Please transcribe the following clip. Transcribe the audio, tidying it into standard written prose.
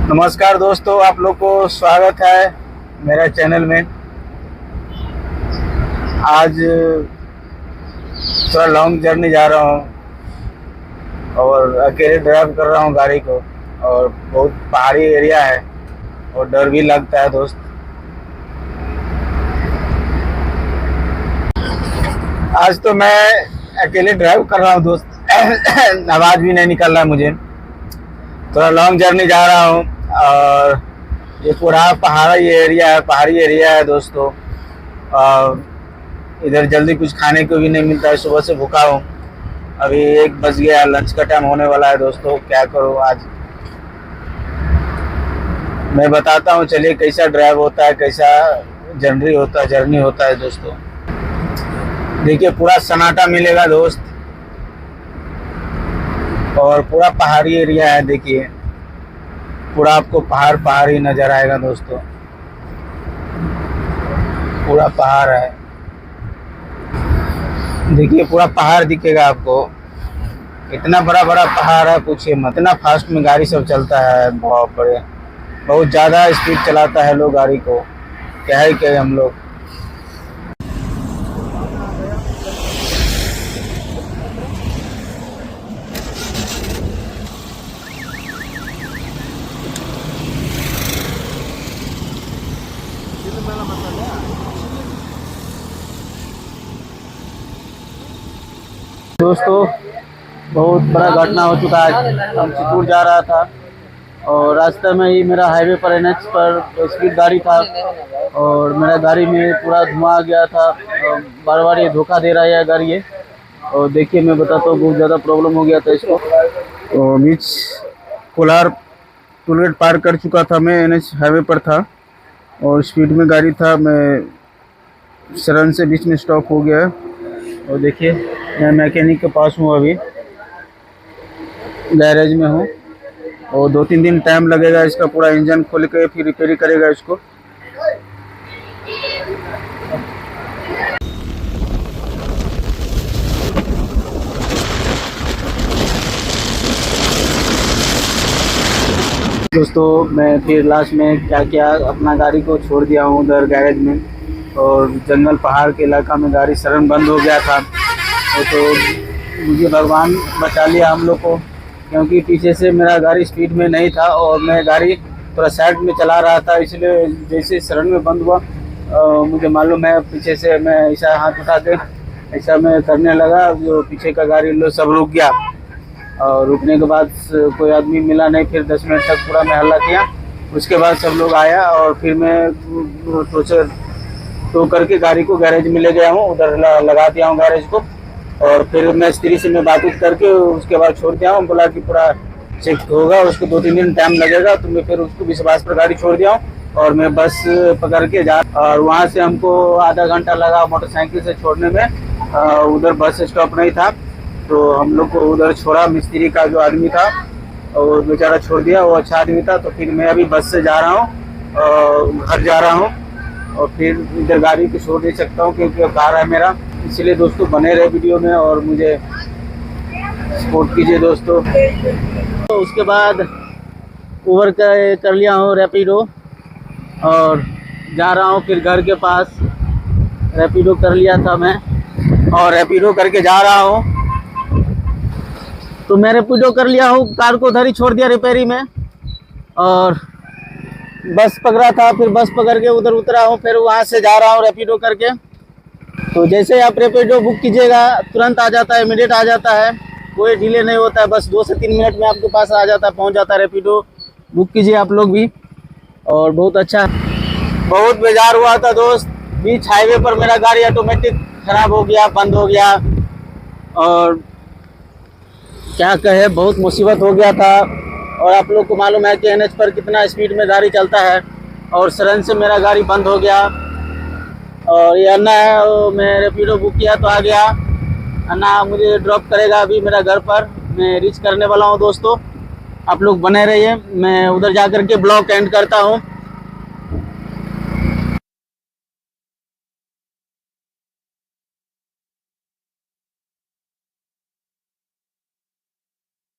नमस्कार दोस्तों, आप लोग को स्वागत है मेरा चैनल में। आज थोड़ा लॉन्ग जर्नी जा रहा हूँ और अकेले ड्राइव कर रहा हूँ गाड़ी को, और बहुत पहाड़ी एरिया है और डर भी लगता है दोस्त। आज तो मैं अकेले ड्राइव कर रहा हूँ दोस्त। आवाज़ भी नहीं निकल रहा है मुझे। थोड़ा लॉन्ग जर्नी जा रहा हूँ और ये पूरा पहाड़ी एरिया है दोस्तों। और इधर जल्दी कुछ खाने को भी नहीं मिलता है, सुबह से भूखा हूँ। अभी 1 बज गया, लंच का टाइम होने वाला है दोस्तों। क्या करूँ आज, मैं बताता हूँ। चलिए कैसा ड्राइव होता है, कैसा जर्नी होता है दोस्तों। देखिए पूरा सन्नाटा मिलेगा दोस्त, और पूरा पहाड़ी एरिया है। देखिए पूरा आपको पहाड़ ही नज़र आएगा दोस्तों। पूरा पहाड़ है, देखिए पूरा पहाड़ दिखेगा आपको। इतना बड़ा बड़ा पहाड़ है, पूछिए मत। इतना फास्ट में गाड़ी सब चलता है, बहुत ज़्यादा स्पीड चलाता है लोग गाड़ी को। क्या ही कहें हम लोग। दोस्तों बहुत बड़ा घटना हो चुका है। हम चित्तूर जा रहा था और रास्ते में ही मेरा हाईवे पर NH पर स्पीड गाड़ी था और मेरा गाड़ी में पूरा धुआं आ गया था। बार बार ये धोखा दे रहा है गाड़ी ये। और देखिए मैं बताता हूँ, बहुत ज़्यादा प्रॉब्लम हो गया था इसको। तो बीच कोलार टोलगेट पार कर चुका था मैं, NH हाईवे पर था और स्पीड में गाड़ी था। मैं सडन से बीच में स्टॉप हो गया। और देखिए मैं मैकेनिक के पास हूँ, अभी गैरेज में हूँ और 2-3 दिन टाइम लगेगा इसका पूरा इंजन खोल के फिर रिपेयरिंग करेगा इसको। दोस्तों मैं फिर लास्ट में क्या अपना गाड़ी को छोड़ दिया हूँ उधर गैरेज में, और जंगल पहाड़ के इलाका में गाड़ी सडन बंद हो गया था। तो मुझे भगवान बचा लिया हम लोग को, क्योंकि पीछे से मेरा गाड़ी स्पीड में नहीं था और मैं गाड़ी थोड़ा साइड में चला रहा था। इसलिए जैसे सडन में बंद हुआ, मुझे मालूम है, पीछे से मैं ऐसा हाथ उठा के ऐसा मैं करने लगा, जो पीछे का गाड़ी लोग सब रुक गया। और रुकने के बाद कोई आदमी मिला नहीं। फिर 10 मिनट तक पूरा मैं हल्ला किया। उसके बाद सब लोग आया और फिर मैं टो करके गाड़ी को गैरेज में ले गया हूँ, उधर लगा दिया हूँ गैरेज को। और फिर मैं स्त्री से मैं बातचीत करके उसके बाद छोड़ दिया हूँ। बोला कि पूरा चेक होगा, उसको 2-3 दिन टाइम लगेगा। तो मैं फिर उसको विश्वास पर गाड़ी छोड़ दिया हूँ और मैं बस पकड़ के और वहाँ से हमको आधा घंटा लगा मोटरसाइकिल से छोड़ने में। उधर बस स्टॉप नहीं था तो हम लोग को उधर छोड़ा। मिस्त्री का जो आदमी था और बेचारा छोड़ दिया, वो अच्छा आदमी था। तो फिर मैं अभी बस से जा रहा हूँ, घर जा रहा हूँ और फिर इधर गाड़ी को छोड़ नहीं सकता हूँ क्योंकि कार है मेरा। इसलिए दोस्तों बने रहे वीडियो में और मुझे सपोर्ट कीजिए दोस्तों। तो उसके बाद उबर कर लिया हूँ रैपिडो और जा रहा हूँ फिर घर के पास। रैपिडो कर लिया था मैं और रैपिडो करके जा रहा हूँ। तो मैं रैपिडो कर लिया हूँ, कार को उधर ही छोड़ दिया रिपेयरी में और बस पकड़ा था। फिर बस पकड़ के उधर उतरा हूँ, फिर वहाँ से जा रहा हूँ रैपिडो करके। तो जैसे आप रैपिडो बुक कीजिएगा तुरंत आ जाता है, इमीडिएट आ जाता है, कोई डिले नहीं होता है। बस 2 से 3 मिनट में आपके पास आ जाता है, पहुँच जाता है। रैपिडो बुक कीजिए आप लोग भी, और बहुत अच्छा। बहुत बेजार हुआ था दोस्त, बीच हाईवे पर मेरा गाड़ी ऑटोमेटिक खराब हो गया, बंद हो गया। और क्या कहे, बहुत मुसीबत हो गया था। और आप लोग को मालूम है कि NH पर कितना स्पीड में गाड़ी चलता है, और सडन से मेरा गाड़ी बंद हो गया। और ये अन्ना है, मैं रैपिडो बुक किया तो आ गया। अन्ना मुझे ड्रॉप करेगा अभी मेरा घर पर, मैं रीच करने वाला हूँ दोस्तों। आप लोग बने रहिए, मैं उधर जा कर के ब्लॉग एंड करता हूँ।